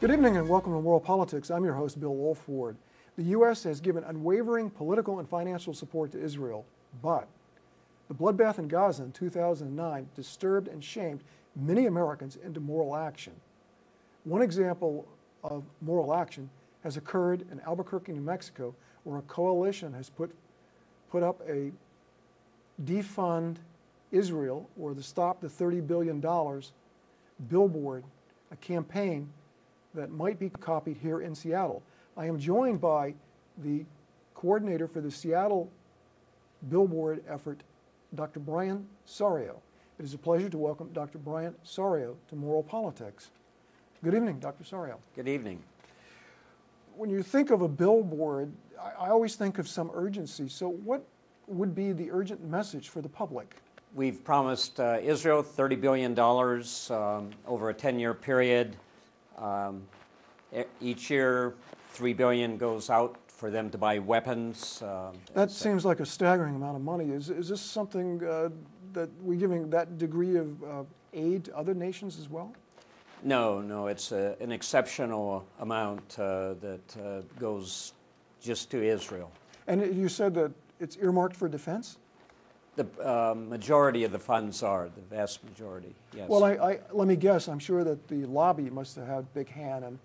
Good evening and welcome to World Politics. I'm your host, Bill Wolford. The U.S. has given unwavering political and financial support to Israel, but the bloodbath in Gaza in 2009 disturbed and shamed many Americans into moral action. One example of moral action has occurred in Albuquerque, New Mexico, where a coalition has put up a Defund Israel, or the Stop the $30 Billion billboard, a campaign that might be copied here in Seattle. I am joined by the coordinator for the Seattle billboard effort, Dr. Brian Sorio. It is a pleasure to welcome Dr. Brian Sorio to Moral Politics. Good evening, Dr. Sorio. Good evening. When you think of a billboard, I always think of some urgency. So what would be the urgent message for the public? We've promised Israel $30 billion over a 10-year period. Each year, $3 billion goes out for them to buy weapons. That seems like a staggering amount of money. Is this something that we're giving that degree of aid to other nations as well? No, it's an exceptional amount that goes just to Israel. And you said that it's earmarked for defense? The majority of the funds are, the vast majority, yes. Well, let me guess, I'm sure that the lobby must have had a big hand in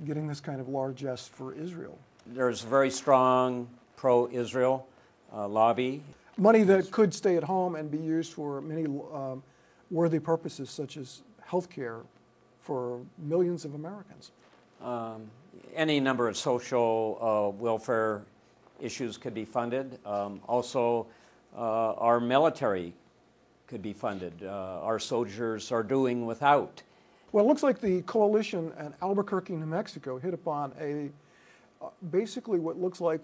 getting this kind of largesse for Israel. There's a very strong pro-Israel lobby. Money that could stay at home and be used for many worthy purposes, such as health care for millions of Americans. Any number of social welfare issues could be funded. Also, our military could be funded. Our soldiers are doing without. Well, it looks like the coalition in Albuquerque, New Mexico hit upon basically what looks like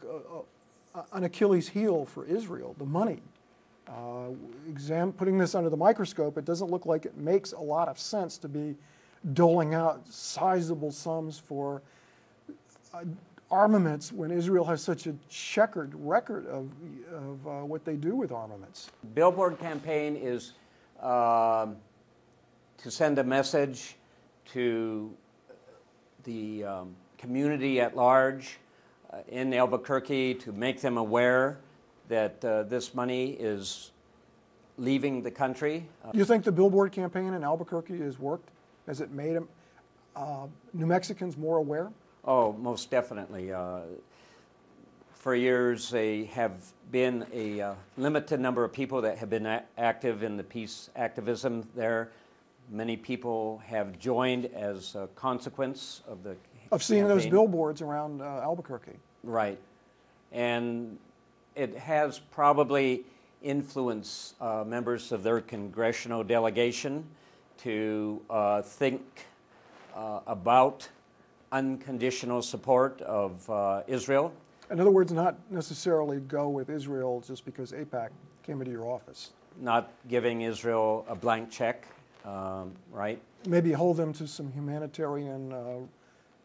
an Achilles heel for Israel, the money. Putting this under the microscope, it doesn't look like it makes a lot of sense to be doling out sizable sums for armaments when Israel has such a checkered record of what they do with armaments. Billboard campaign is to send a message to the community at large in Albuquerque, to make them aware that this money is leaving the country. You think the billboard campaign in Albuquerque has worked? Has it made New Mexicans more aware? Oh, most definitely. For years, they have been a limited number of people that have been active in the peace activism there. Many people have joined as a consequence of the seeing campaign. those billboards around Albuquerque. Right. And it has probably influenced members of their congressional delegation to think about unconditional support of Israel. In other words, not necessarily go with Israel just because AIPAC came into your office. Not giving Israel a blank check, right? Maybe hold them to some humanitarian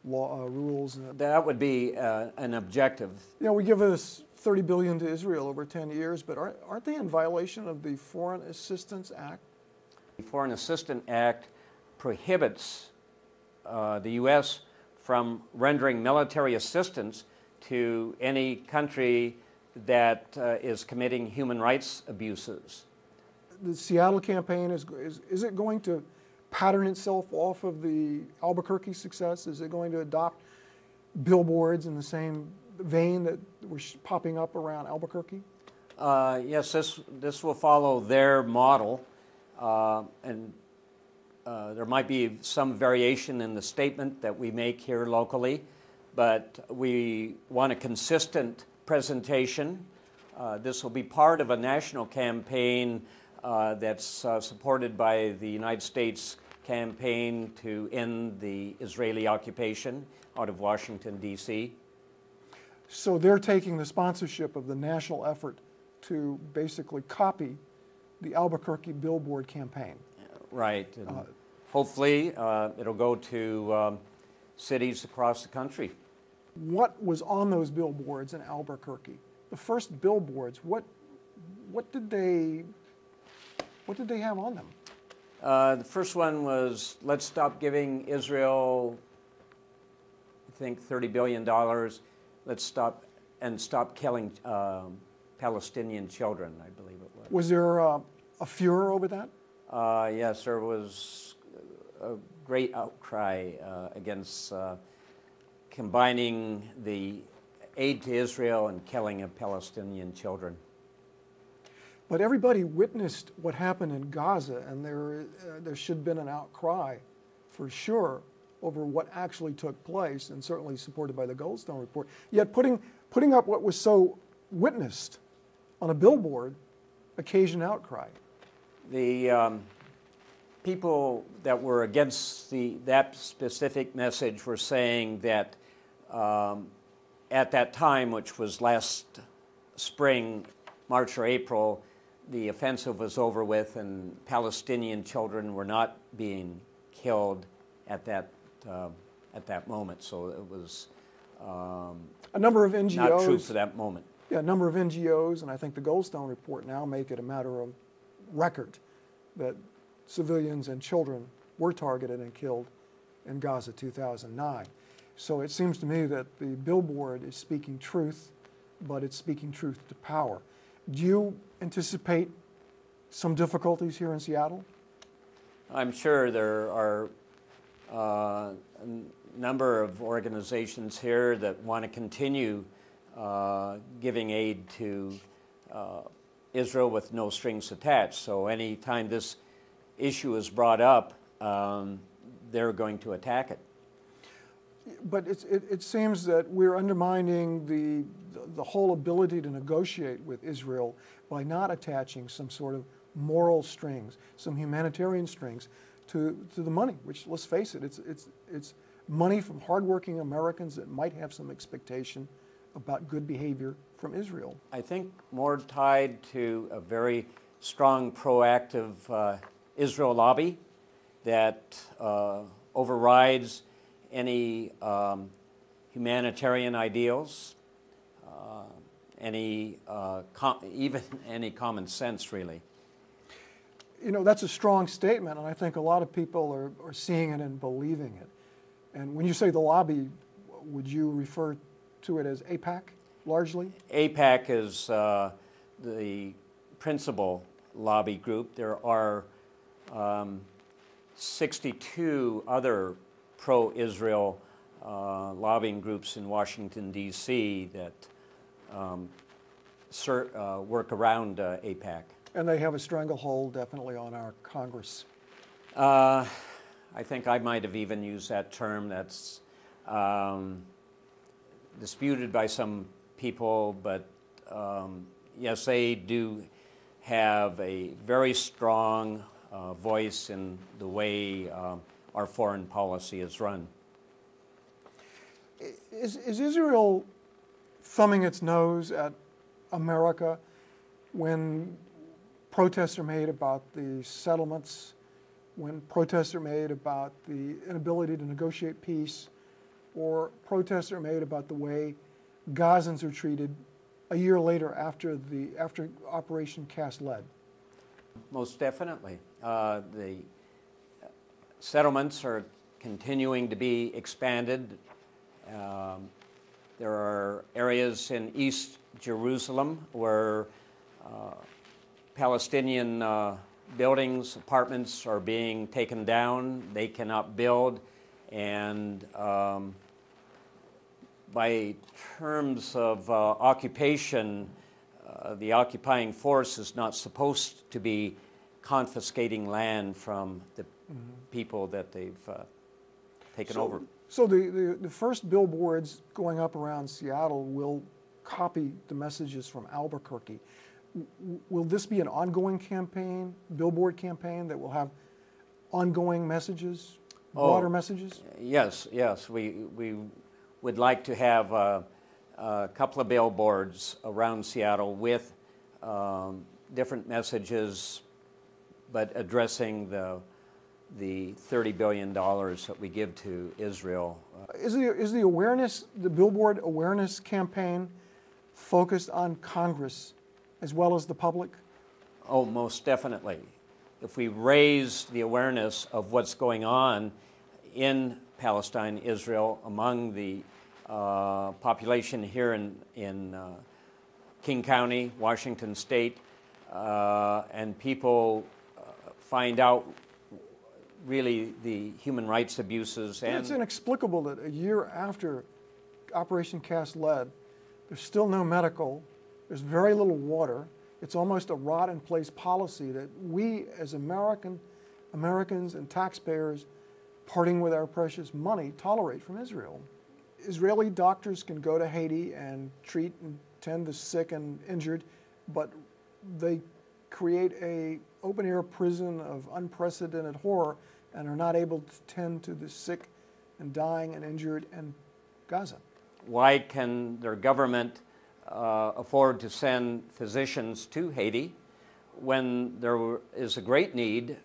law rules. That would be an objective. You know, we give us $30 billion to Israel over 10 years, but aren't they in violation of the Foreign Assistance Act? The Foreign Assistance Act prohibits the U.S. from rendering military assistance to any country that is committing human rights abuses. The Seattle campaign, is it going to pattern itself off of the Albuquerque success? Is it going to adopt billboards in the same vein that were popping up around Albuquerque? Yes, this will follow their model, and there might be some variation in the statement that we make here locally, but we want a consistent presentation. This will be part of a national campaign that's supported by the United States campaign to end the Israeli occupation out of Washington, D.C. So they're taking the sponsorship of the national effort to basically copy the Albuquerque billboard campaign. Right. Hopefully it'll go to cities across the country. What was on those billboards in Albuquerque? The first billboards, what did they have on them? The first one was, let's stop giving Israel think, $30 billion. Let's stop killing Palestinian children, I believe it was. Was there a furor over that? Yes, there was a great outcry against combining the aid to Israel and killing of Palestinian children. But everybody witnessed what happened in Gaza, and there should have been an outcry, for sure, over what actually took place, and certainly supported by the Goldstone report. Yet putting up what was so witnessed on a billboard occasioned outcry. The people that were against that specific message were saying that at that time, which was last spring, March or April, the offensive was over with, and Palestinian children were not being killed at that moment. So it was a number of NGOs, not true for that moment. Yeah, a number of NGOs, and I think the Goldstone report now make it a matter of record that civilians and children were targeted and killed in Gaza 2009. So it seems to me that the billboard is speaking truth, but it's speaking truth to power. Do you anticipate some difficulties here in Seattle? I'm sure there are a number of organizations here that want to continue giving aid to Israel with no strings attached. So anytime this issue is brought up, they're going to attack it. But it seems that we're undermining the whole ability to negotiate with Israel by not attaching some sort of moral strings, some humanitarian strings to the money, which, let's face it, it's money from hardworking Americans that might have some expectation about good behavior from Israel. I think more tied to a very strong, proactive Israel lobby that overrides any humanitarian ideals, even any common sense, really. You know, that's a strong statement, and I think a lot of people are seeing it and believing it. And when you say the lobby, would you refer to it as AIPAC, largely? AIPAC is the principal lobby group. There are 62 other pro-Israel lobbying groups in Washington, D.C. that work around AIPAC. And they have a stranglehold definitely on our Congress. I think I might have even used that term. That's disputed by some people, but yes, they do have a very strong voice in the way our foreign policy is run. Is Israel thumbing its nose at America when protests are made about the settlements, when protests are made about the inability to negotiate peace, or protests are made about the way Gazans are treated a year later after Operation Cast Lead? Most definitely. The settlements are continuing to be expanded. There are areas in East Jerusalem where Palestinian buildings, apartments are being taken down. They cannot build. And by terms of occupation, the occupying force is not supposed to be confiscating land from the people that they've taken over. So the first billboards going up around Seattle will copy the messages from Albuquerque. Will this be an ongoing campaign, billboard campaign, that will have ongoing messages, broader messages? Yes. We would like to have a couple of billboards around Seattle with different messages, but addressing the $30 billion that we give to Israel. Is the Billboard awareness campaign focused on Congress as well as the public? Oh, most definitely. If we raise the awareness of what's going on in Palestine, Israel, among the population here in King County, Washington State, and people find out really the human rights abuses. And it's inexplicable that a year after Operation Cast Lead, there's still no medical, there's very little water. It's almost a rot-in-place policy that we as Americans and taxpayers, parting with our precious money, tolerate from Israel. Israeli doctors can go to Haiti and treat and tend the sick and injured, but they create a open-air prison of unprecedented horror and are not able to tend to the sick and dying and injured in Gaza. Why can their government afford to send physicians to Haiti when there is a great need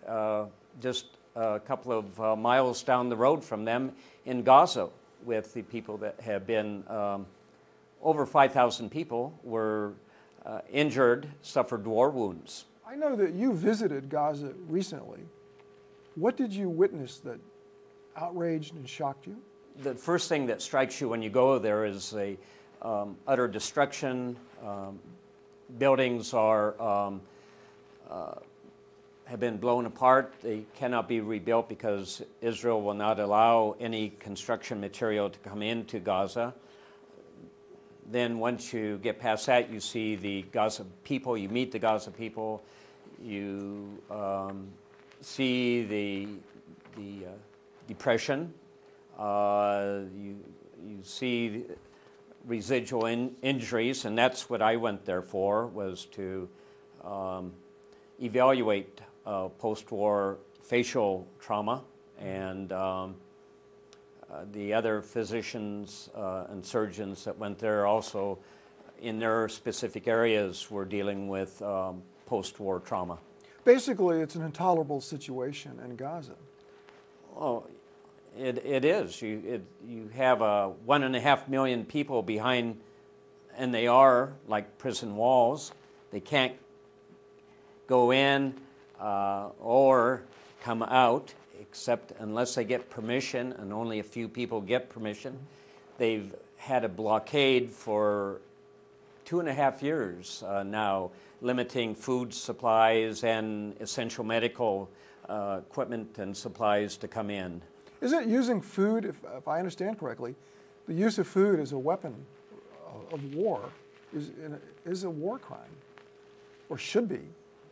just a couple of miles down the road from them in Gaza, with the people that have been, over 5,000 people were injured, suffered war wounds. I know that you visited Gaza recently. What did you witness that outraged and shocked you? The first thing that strikes you when you go there is a utter destruction. Buildings are have been blown apart. They cannot be rebuilt because Israel will not allow any construction material to come into Gaza. Then once you get past that, you see the Gaza people, you meet the Gaza people, you see the depression, you see residual injuries, and that's what I went there for, was to evaluate post-war facial trauma, and the other physicians and surgeons that went there also in their specific areas were dealing with post-war trauma. Basically, it's an intolerable situation in Gaza. Oh, it is. You have 1.5 million people behind, and they are like prison walls. They can't go in or come out, except unless they get permission, and only a few people get permission. They've had a blockade for 2.5 years now, limiting food supplies and essential medical equipment and supplies to come in. Isn't using food, if I understand correctly, the use of food as a weapon of war is a war crime, or should be?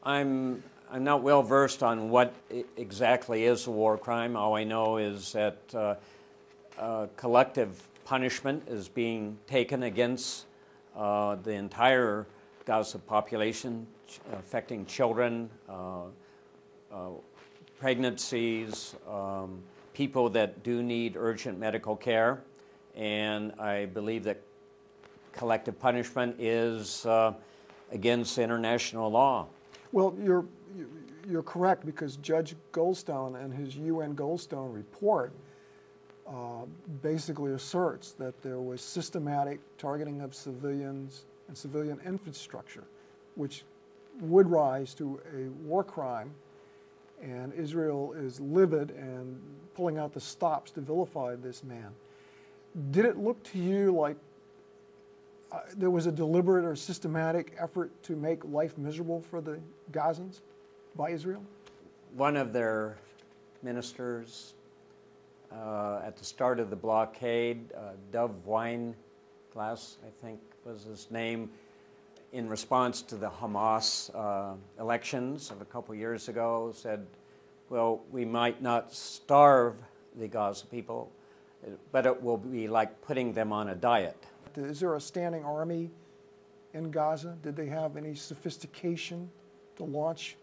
I'm not well versed on what exactly is a war crime. All I know is that collective punishment is being taken against the entire Gaza population, affecting children, pregnancies, people that do need urgent medical care, and I believe that collective punishment is against international law. Well, you're correct, because Judge Goldstone and his UN Goldstone report basically asserts that there was systematic targeting of civilians and civilian infrastructure, which would rise to a war crime, and Israel is livid and pulling out the stops to vilify this man. Did it look to you like there was a deliberate or systematic effort to make life miserable for the Gazans by Israel? One of their ministers at the start of the blockade, Dov Weinglass, I think was his name, in response to the Hamas elections of a couple years ago, said, well, we might not starve the Gaza people, but it will be like putting them on a diet. Is there a standing army in Gaza? Did they have any sophistication to launch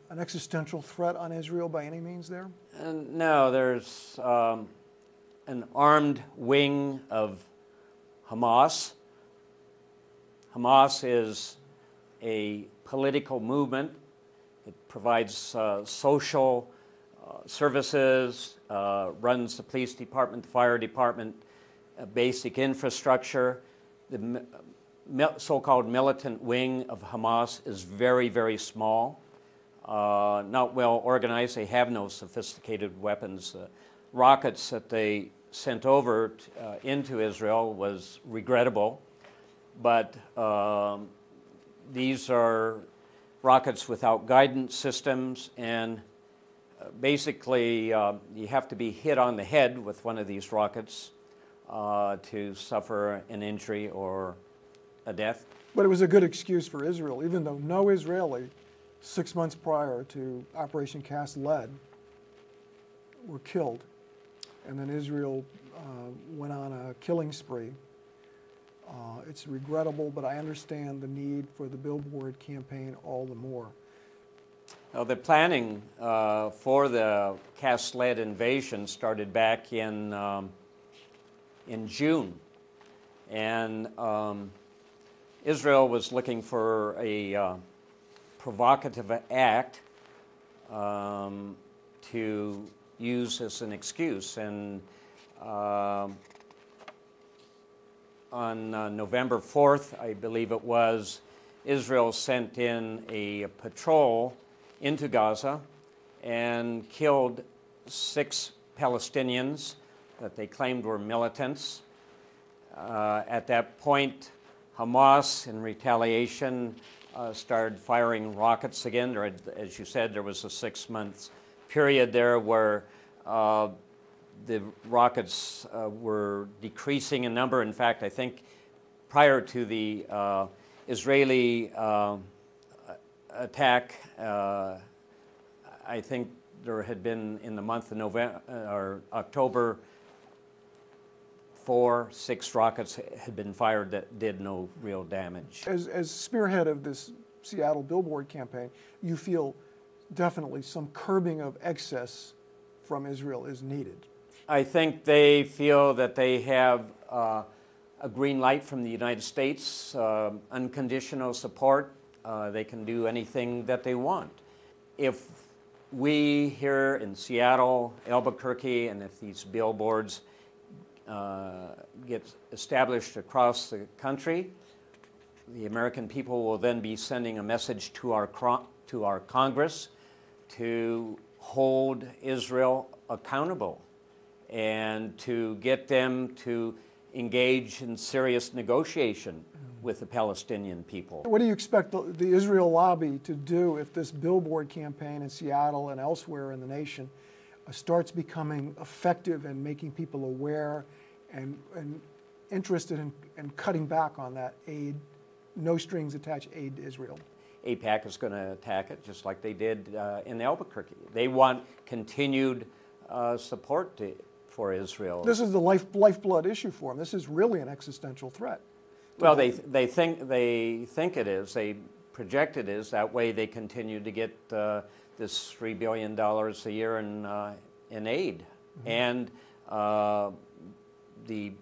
an existential threat on Israel by any means there? No, there's an armed wing of Hamas. Hamas is a political movement. It provides social services, runs the police department, the fire department, basic infrastructure. The so-called militant wing of Hamas is very, very small, not well organized. They have no sophisticated weapons. Rockets that they sent over into Israel was regrettable, but these are rockets without guidance systems, and basically you have to be hit on the head with one of these rockets to suffer an injury or a death. But it was a good excuse for Israel, even though no Israeli 6 months prior to Operation Cast Lead were killed. And then Israel went on a killing spree. It's regrettable, but I understand the need for the Billboard campaign all the more. The planning for the Cast Lead invasion started back in June, and Israel was looking for a provocative act to use as an excuse. And on November 4th, I believe it was, Israel sent in a patrol into Gaza and killed 6 Palestinians that they claimed were militants. At that point, Hamas, in retaliation, started firing rockets again. There, as you said, there was a 6-month period there where the rockets were decreasing in number. In fact, I think prior to the Israeli attack, I think there had been, in the month of November or October, 6 rockets had been fired that did no real damage. As spearhead of this Seattle Billboard campaign, you feel definitely some curbing of excess from Israel is needed. I think they feel that they have a green light from the United States, unconditional support. They can do anything that they want. If we here in Seattle, Albuquerque, and if these billboards get established across the country, the American people will then be sending a message to our Congress to hold Israel accountable and to get them to engage in serious negotiation with the Palestinian people. What do you expect the Israel lobby to do if this Billboard campaign in Seattle and elsewhere in the nation starts becoming effective and making people aware and interested in cutting back on that aid, no strings attached aid to Israel? AIPAC is going to attack it just like they did in Albuquerque. They want continued support for Israel. This is the lifeblood issue for them. This is really an existential threat. Well, they think it is. They project it is. That way they continue to get this $3 billion a year in aid. Mm-hmm. And the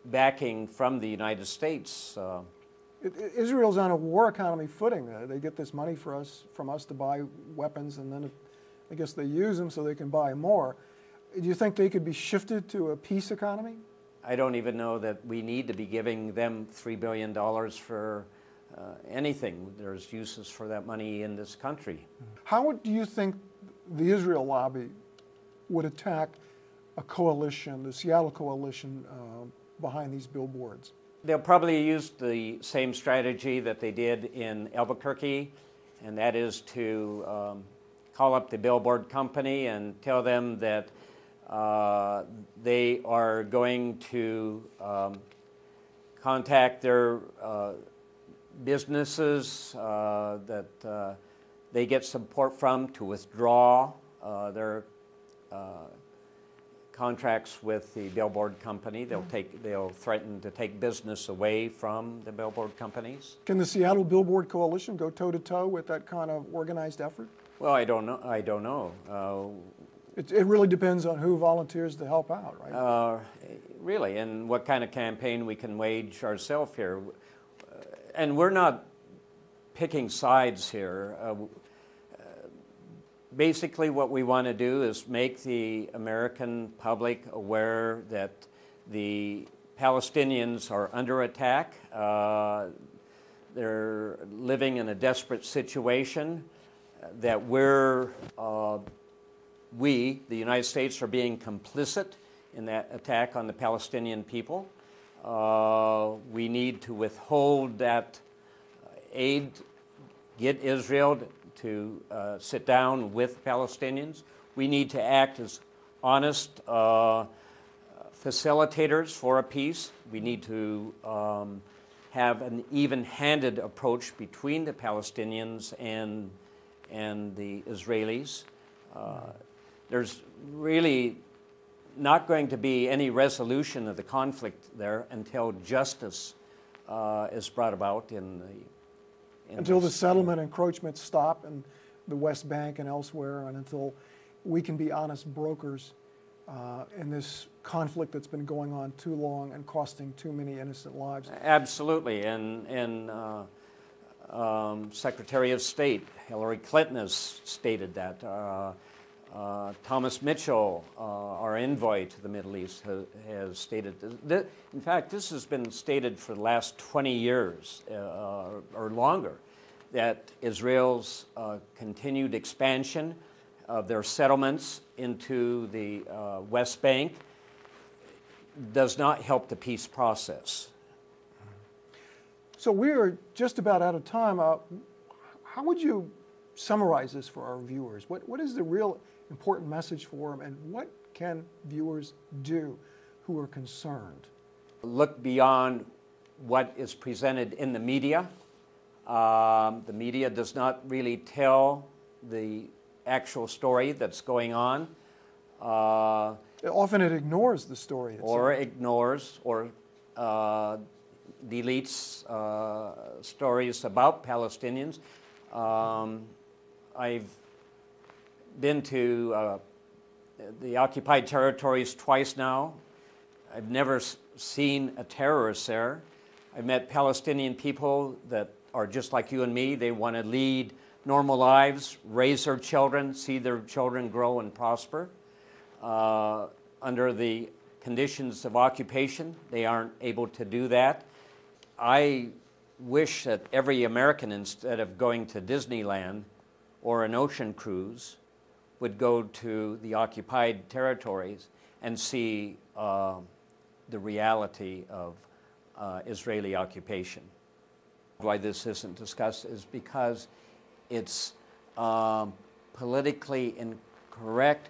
backing from the United States. Israel's on a war economy footing. They get this money from us to buy weapons, and then I guess they use them so they can buy more. Do you think they could be shifted to a peace economy? I don't even know that we need to be giving them $3 billion for anything. There's uses for that money in this country. How do you think the Israel lobby would attack a coalition, the Seattle coalition, behind these billboards? They'll probably use the same strategy that they did in Albuquerque, and that is to call up the Billboard company and tell them that they are going to contact their businesses that they get support from to withdraw their contracts with the Billboard company. They'll threaten to take business away from the Billboard companies. Can the Seattle Billboard Coalition go toe-to-toe with that kind of organized effort? Well, I don't know. It really depends on who volunteers to help out, right? Really, and what kind of campaign we can wage ourselves here. And we're not picking sides here. Basically, what we want to do is make the American public aware that the Palestinians are under attack. They're living in a desperate situation, that we, the United States, are being complicit in that attack on the Palestinian people. We need to withhold that aid, get Israel to sit down with Palestinians. We need to act as honest facilitators for a peace. We need to have an even-handed approach between the Palestinians and the Israelis. There's really not going to be any resolution of the conflict there until justice is brought about until the settlement encroachments stop in the West Bank and elsewhere, and until we can be honest brokers in this conflict that's been going on too long and costing too many innocent lives. Absolutely, and Secretary of State Hillary Clinton has stated that. Thomas Mitchell, our envoy to the Middle East, has stated this. In fact, this has been stated for the last 20 years or longer, that Israel's continued expansion of their settlements into the West Bank does not help the peace process. So we are just about out of time. How would you summarize this for our viewers? What is the real important message for them, and what can viewers do who are concerned? Look beyond what is presented in the media. The media does not really tell the actual story that's going on. Often it ignores the story itself. Or ignores or deletes stories about Palestinians. I've been to the occupied territories twice now. I've never seen a terrorist there. I've met Palestinian people that are just like you and me. They want to lead normal lives, raise their children, see their children grow and prosper. Under the conditions of occupation, they aren't able to do that. I wish that every American, instead of going to Disneyland or an ocean cruise, would go to the occupied territories and see the reality of Israeli occupation. Why this isn't discussed is because it's politically incorrect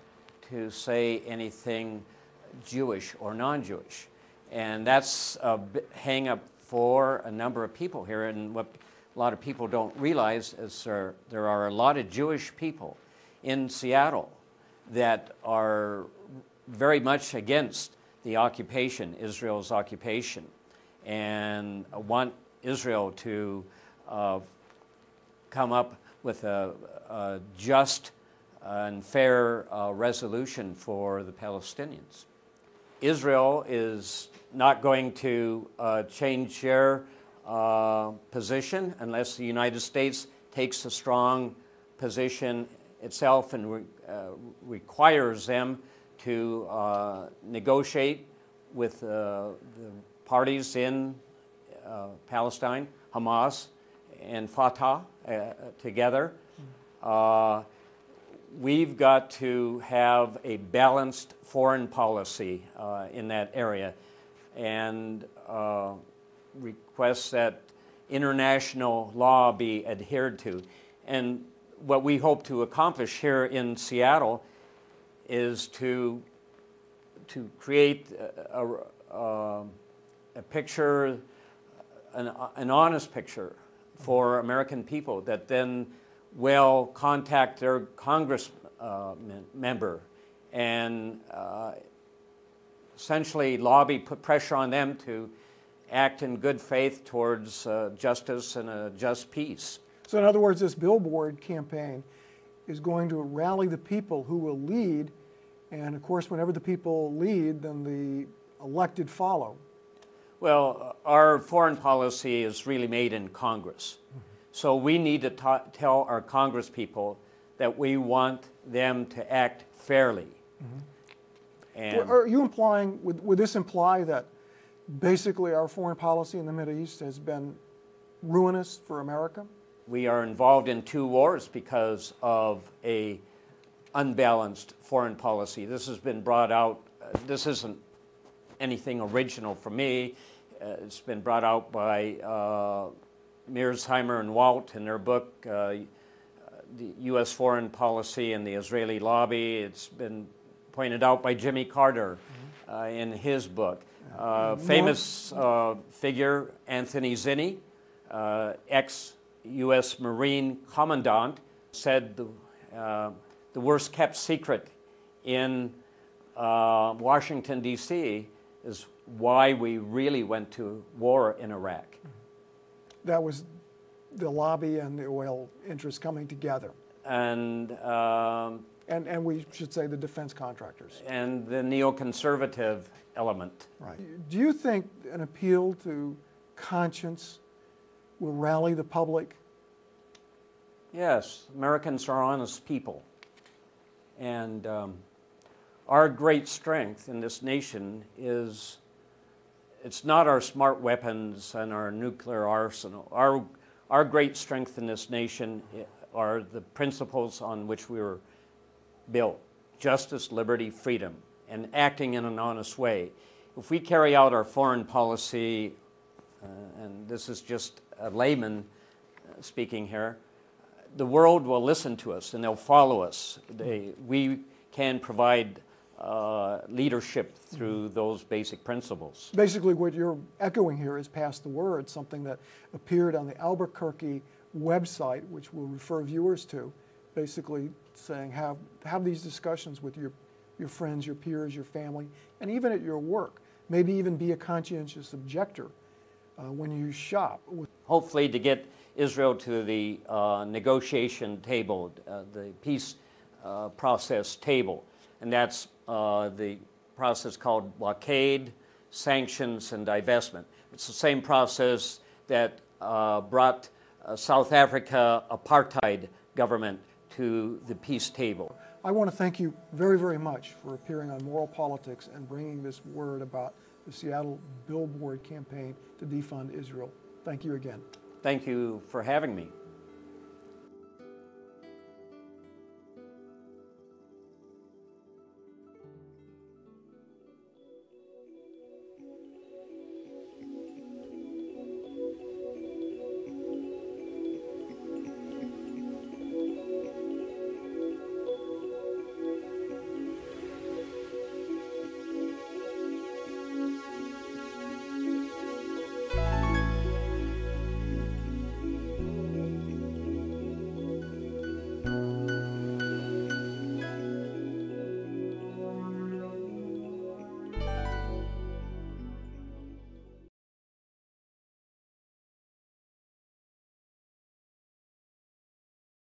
to say anything Jewish or non-Jewish. And that's a hang-up for a number of people here. And what a lot of people don't realize is there are a lot of Jewish people in Seattle that are very much against the occupation, Israel's occupation, and want Israel to come up with a just and fair resolution for the Palestinians. Israel is not going to change their position unless the United States takes a strong position itself and requires them to negotiate with the parties in Palestine, Hamas and Fatah together. We've got to have a balanced foreign policy in that area, and request that international law be adhered to. And what we hope to accomplish here in Seattle is to create a picture, an honest picture for American people that then will contact their Congress member and essentially lobby, put pressure on them to act in good faith towards justice and a just peace. So in other words, this Billboard campaign is going to rally the people who will lead, and of course whenever the people lead, then the elected follow. Well, our foreign policy is really made in Congress. Mm-hmm. So we need to tell our Congress people that we want them to act fairly. Mm-hmm. And are you implying, would this imply that basically our foreign policy in the Middle East has been ruinous for America? We are involved in 2 wars because of a unbalanced foreign policy. This has been brought out this isn't anything original for me. It's been brought out by Mearsheimer and Walt in their book, The U.S. Foreign Policy and the Israeli Lobby. It's been pointed out by Jimmy Carter in his book. Famous figure, Anthony Zinni, ex-U.S. Marine Commandant, said the worst kept secret in Washington, D.C. is why we really went to war in Iraq. That was the lobby and the oil interests coming together. And we should say the defense contractors. And the neoconservative element. Right. Do you think an appeal to conscience will rally the public? Yes, Americans are honest people. And our great strength in this nation is, it's not our smart weapons and our nuclear arsenal. Our great strength in this nation are the principles on which we were built: justice, liberty, freedom, and acting in an honest way. If we carry out our foreign policy, and this is just a layman speaking here, the world will listen to us and they'll follow us. We can provide leadership through those basic principles. Basically, what you're echoing here is pass the word, something that appeared on the Albuquerque website, which we'll refer viewers to, basically saying have these discussions with your friends, your peers, your family, and even at your work. Maybe even be a conscientious objector when you shop. Hopefully to get Israel to the negotiation table, the peace process table. And that's the process called blockade, sanctions, and divestment. It's the same process that brought South Africa apartheid government to the peace table. I want to thank you very, very much for appearing on Moral Politics and bringing this word about the Seattle Billboard campaign to defund Israel. Thank you again. Thank you for having me.